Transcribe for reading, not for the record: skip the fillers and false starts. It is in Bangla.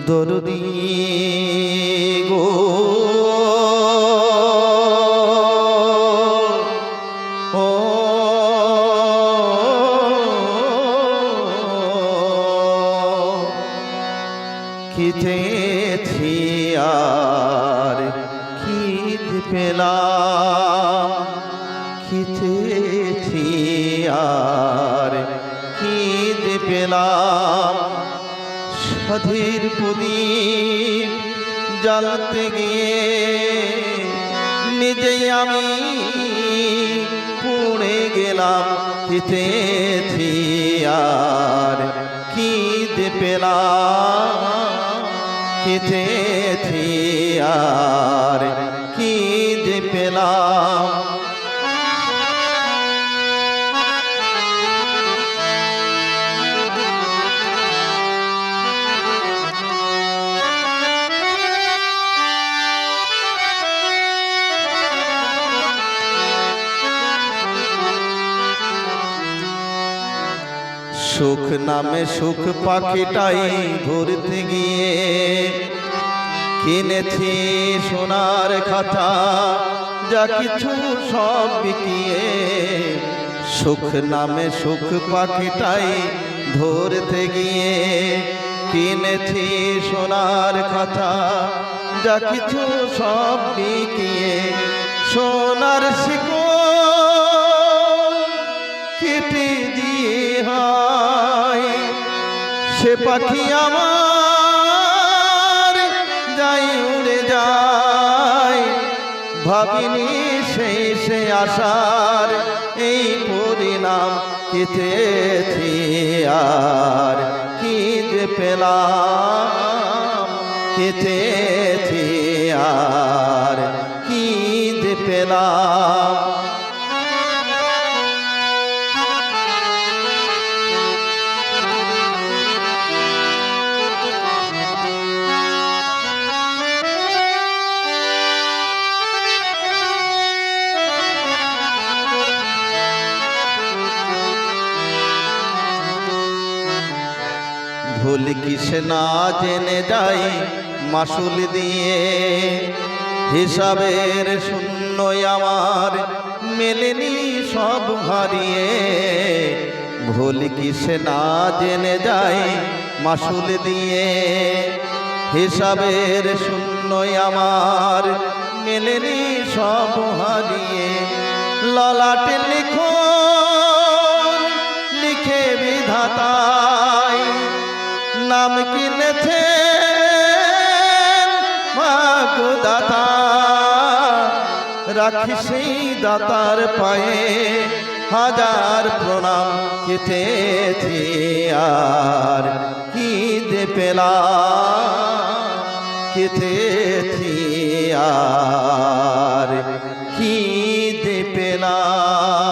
দরদি গো ও খিতেছি আর খিদ পেলাম, খিতেছি আর খিদ পেলাম। সাধের প্রদীপ জ্বালতে গিয়ে নিজেই আমি পুড়ে গেলাম। খিতেছি আর খিদ পেলাম, খিতেছি আর খিদ পেলাম। সুখ নামে সুখ পাখিটাই ধরতে গিয়ে কিনেছি সোনার খাতা, যা কিছু সব বিকিয়ে। সুখ নামে সুখ পাখিটাই ধরতে গিয়ে কিনেছি সোনার খাতা, যা কিছু সব বিকিয়ে। সোনার শিকল কেটে দিয়ে হয় সে পাখি আমার যাই উড়ে যায়। ভাবিনি শেষে আসার এই পরিণাম। খিতেছি আর খিদ পেলাম, খিতেছি আর খিদ পেলাম। ভুল কিসে না জেনে যাই মাসুল দিয়ে, হিসাবের শূন্য আমার মেলেনি সব হারিয়ে। ভুল কিসে না জেনে যাই মাসুল দিয়ে, হিসাবের শূন্য আমার মেলেনি সব হারিয়ে। ললাটে লিখো লিখে বিধাতায় নাম কিনেছে ভাগ্যদাতা। রাখি সেই দাতার পায়ে হাজার প্রণাম। খিতেছি আর খিদ পেলাম, খিতেছি আর খিদ পেলাম।